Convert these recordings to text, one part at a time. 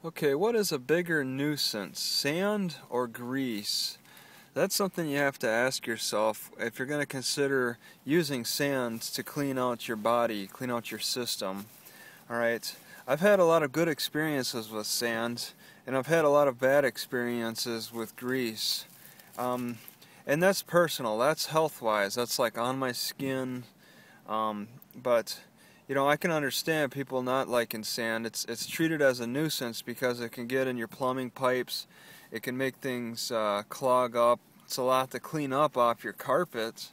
Okay, what is a bigger nuisance, sand or grease? That's something you have to ask yourself if you're going to consider using sand to clean out your body, clean out your system. Alright, I've had a lot of good experiences with sand, and I've had a lot of bad experiences with grease. And that's personal, that's health-wise, that's like on my skin, but I can understand people not liking sand. It's treated as a nuisance because it can get in your plumbing pipes. It can make things clog up. It's a lot to clean up off your carpet.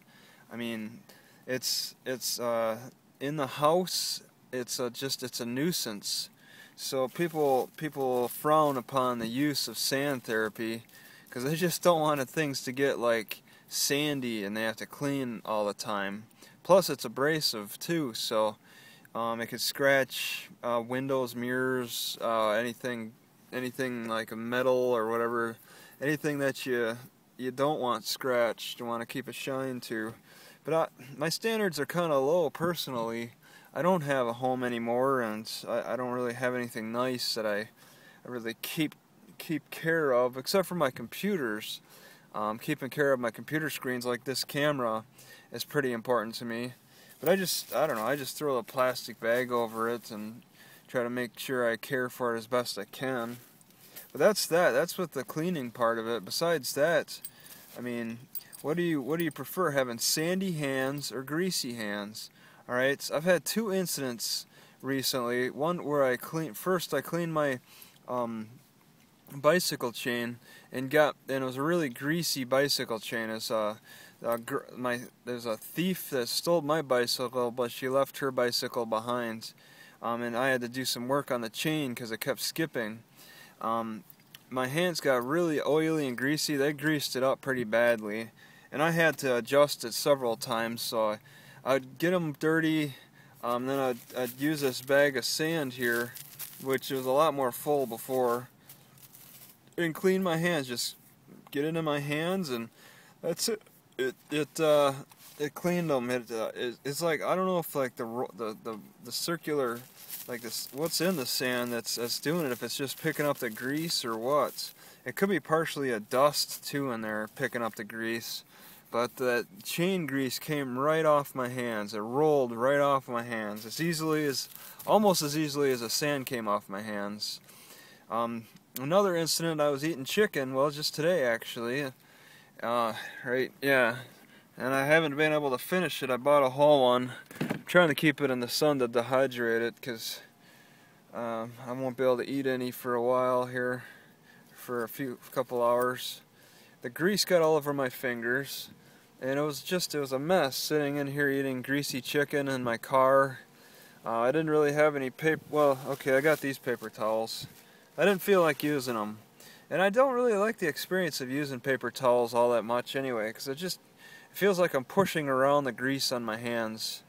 I mean, it's in the house. It's a nuisance. So people frown upon the use of sand therapy because they just don't want things to get like sandy and they have to clean all the time. Plus, it's abrasive too, so it could scratch windows, mirrors, anything like a metal or whatever, anything that you don't want scratched. You want to keep a shine to. But my standards are kind of low personally. I don't have a home anymore, and I don't really have anything nice that I really keep care of, except for my computers. Keeping care of my computer screens, like this camera, is pretty important to me. But I don't know, I just throw a plastic bag over it and try to make sure I care for it as best I can. But that's with the cleaning part of it. Besides that, I mean, what do you prefer, having sandy hands or greasy hands? Alright, I've had two incidents recently. One where I cleaned my bicycle chain and it was a really greasy bicycle chain. There's a thief that stole my bicycle, but she left her bicycle behind, and I had to do some work on the chain because it kept skipping. My hands got really oily and greasy. They greased it up pretty badly, and I had to adjust it several times. So I'd get them dirty, then I'd use this bag of sand here, which was a lot more full before, and clean my hands. Just get it in my hands, and that's it. It cleaned them. It's like, I don't know if like the circular, like this, what's in the sand that's doing it. If it's just picking up the grease or what. It could be partially a dust too in there picking up the grease. But the chain grease came right off my hands. It rolled right off my hands almost as easily as the sand came off my hands. Another incident, I was eating chicken, well, just today actually, right, yeah, and I haven't been able to finish it. I bought a whole one. I'm trying to keep it in the sun to dehydrate it, because I won't be able to eat any for a while here, for a couple hours. The grease got all over my fingers, and it was a mess sitting in here eating greasy chicken in my car. I didn't really have any paper. Well, okay, I got these paper towels. I didn't feel like using them. And I don't really like the experience of using paper towels all that much anyway, because it feels like I'm pushing around the grease on my hands.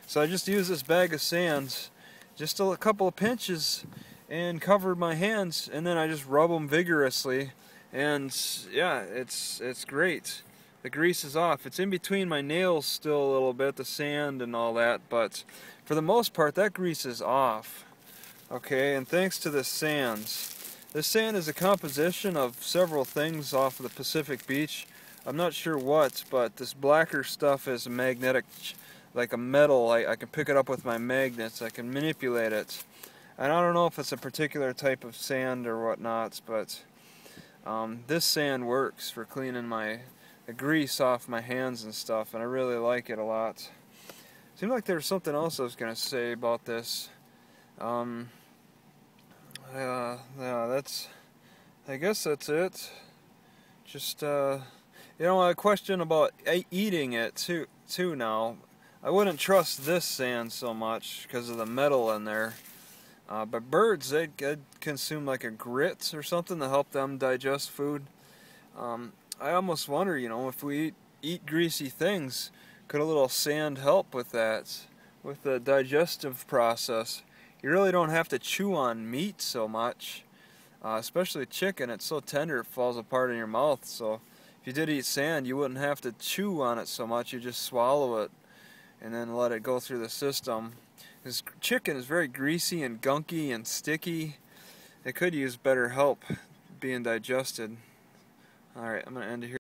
So I just used this bag of sand, just a couple of pinches, and covered my hands, and then I just rub them vigorously, and yeah, it's great. The grease is off. It's in between my nails still a little bit, the sand and all that, but for the most part that grease is off. Okay, and thanks to the sands. This sand is a composition of several things off of the Pacific Beach. I'm not sure what, but this blacker stuff is a magnetic, like a metal. I can pick it up with my magnets. I can manipulate it. And I don't know if it's a particular type of sand or whatnot, but this sand works for cleaning the grease off my hands and stuff, and I really like it a lot. Seemed like there was something else I was going to say about this. Yeah, I guess that's it. Just, a question about eating it too now. I wouldn't trust this sand so much because of the metal in there. But birds, they'd consume like a grit or something to help them digest food. I almost wonder, if we eat greasy things, could a little sand help with that, with the digestive process? You really don't have to chew on meat so much, especially chicken. It's so tender it falls apart in your mouth. So if you did eat sand, you wouldn't have to chew on it so much. You just swallow it and then let it go through the system. Because chicken is very greasy and gunky and sticky, It could use better help being digested. Alright, I'm going to end it here.